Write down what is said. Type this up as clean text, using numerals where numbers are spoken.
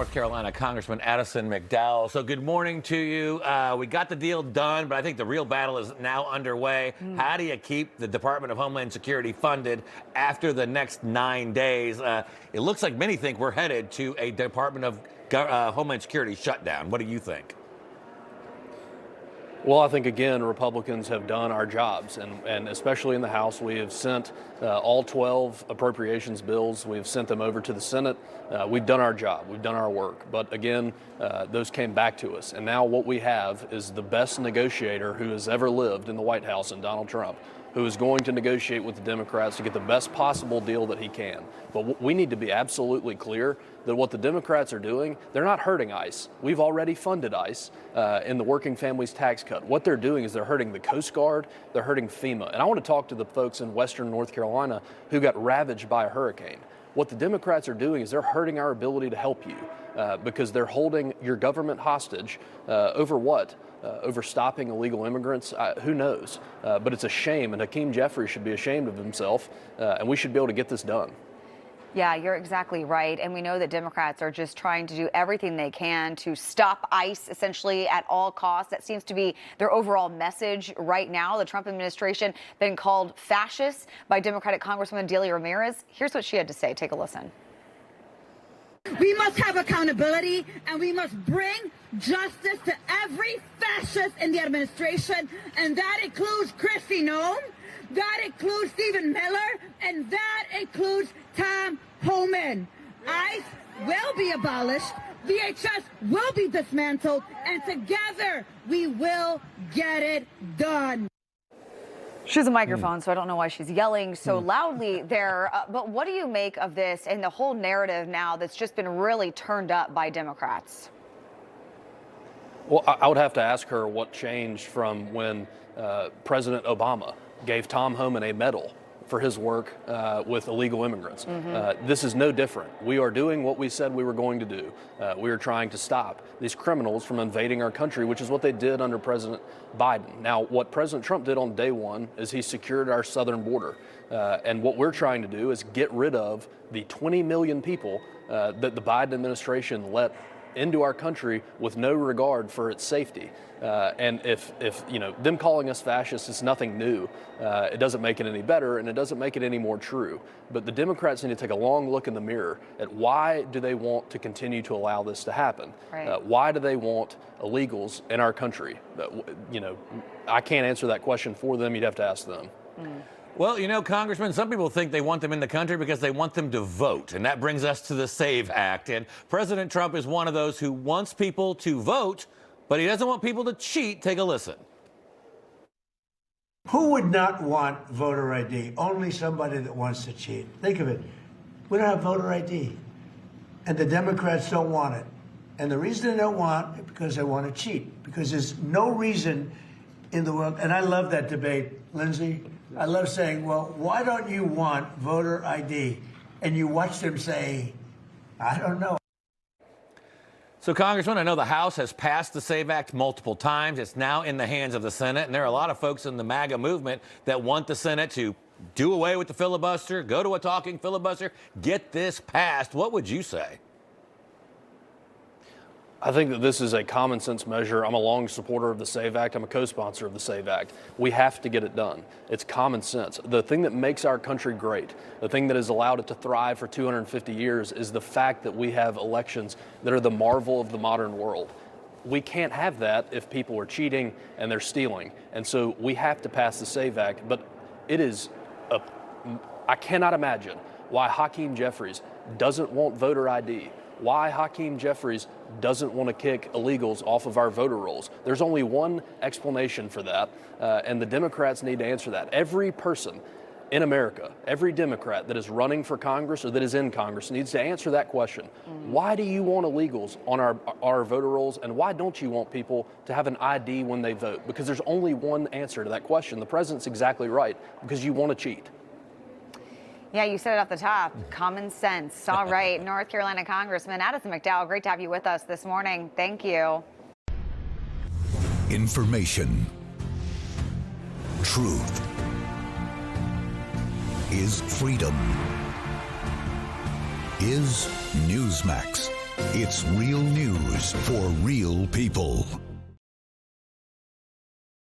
North Carolina Congressman Addison McDowell. So good morning to you. We got the deal done, but I think the real battle is now underway. How do you keep the Department of Homeland Security funded after the next 9 days? It looks like many think we're headed to a Department of Homeland Security shutdown. What do you think? Well, I think, again, Republicans have done our jobs, and especially in the House, we have sent all 12 appropriations bills. We've sent them over to the Senate. We've done our job. We've done our work. But again, those came back to us. And now what we have is the best negotiator who has ever lived in the White House, in Donald Trump, who is going to negotiate with the Democrats to get the best possible deal that he can. But we need to be absolutely clear that what the Democrats are doing, they're not hurting ICE. We've already funded ICE in the Working Families Tax Cut. What they're doing is they're hurting the Coast Guard, they're hurting FEMA. And I want to talk to the folks in Western North Carolina who got ravaged by a hurricane. What the Democrats are doing is they're hurting our ability to help you because they're holding your government hostage over what? Over stopping illegal immigrants, who knows? But it's a shame, and Hakeem Jeffries should be ashamed of himself, and we should be able to get this done. Yeah, you're exactly right. And we know that Democrats are just trying to do everything they can to stop ICE essentially at all costs. That seems to be their overall message right now. The Trump administration been called fascist by Democratic Congresswoman Delia Ramirez. Here's what she had to say. Take a listen. We must have accountability, and we must bring justice to every fascist in the administration, and that includes Kristi Noem, that includes Stephen Miller, and that includes Tom Homan. ICE will be abolished, VHS will be dismantled, and together we will get it done. She has a microphone, so I don't know why she's yelling so loudly there. But what do you make of this and the whole narrative now that's just been really turned up by Democrats? Well, I would have to ask her what changed from when President Obama gave Tom Homan a medal for his work with illegal immigrants. This is no different. We are doing what we said we were going to do. We are trying to stop these criminals from invading our country, which is what they did under President Biden. Now, what President Trump did on day one is he secured our southern border. And what we're trying to do is get rid of the 20 million people that the Biden administration let into our country with no regard for its safety. And if you know, them calling us fascists is nothing new. It doesn't make it any better, and it doesn't make it any more true. But the Democrats need to take a long look in the mirror at why do they want to continue to allow this to happen? Right. Why do they want illegals in our country? You know, I can't answer that question for them. You'd have to ask them. Well, you know, Congressman, some people think they want them in the country because they want them to vote. And that brings us to the SAVE Act. And President Trump is one of those who wants people to vote, but he doesn't want people to cheat. Take a listen. Who would not want voter ID? Only somebody that wants to cheat. Think of it. We don't have voter ID. And the Democrats don't want it. And the reason they don't want it because they want to cheat. Because there's no reason in the world. And I love that debate, Lindsay. I love saying, well, why don't you want voter ID? And you watch them say, I don't know. So, Congressman, I know the House has passed the SAVE Act multiple times. It's now in the hands of the Senate. And there are a lot of folks in the MAGA movement that want the Senate to do away with the filibuster, go to a talking filibuster, get this passed. What would you say? I think that this is a common sense measure. I'm a long supporter of the SAVE Act. I'm a co-sponsor of the SAVE Act. We have to get it done. It's common sense. The thing that makes our country great, the thing that has allowed it to thrive for 250 years is the fact that we have elections that are the marvel of the modern world. We can't have that if people are cheating and they're stealing. And so we have to pass the SAVE Act. But I cannot imagine why Hakeem Jeffries doesn't want voter ID. Why Hakeem Jeffries doesn't want to kick illegals off of our voter rolls. There's only one explanation for that, and the Democrats need to answer that. Every person in America, every Democrat that is running for Congress or that is in Congress needs to answer that question. Why do you want illegals on our voter rolls, and why don't you want people to have an ID when they vote? Because there's only one answer to that question. The president's exactly right, because you want to cheat. Yeah, you said it off the top. Common sense. All right, North Carolina Congressman Addison McDowell, great to have you with us this morning. Thank you. Information. Truth. Is freedom. Is Newsmax. It's real news for real people.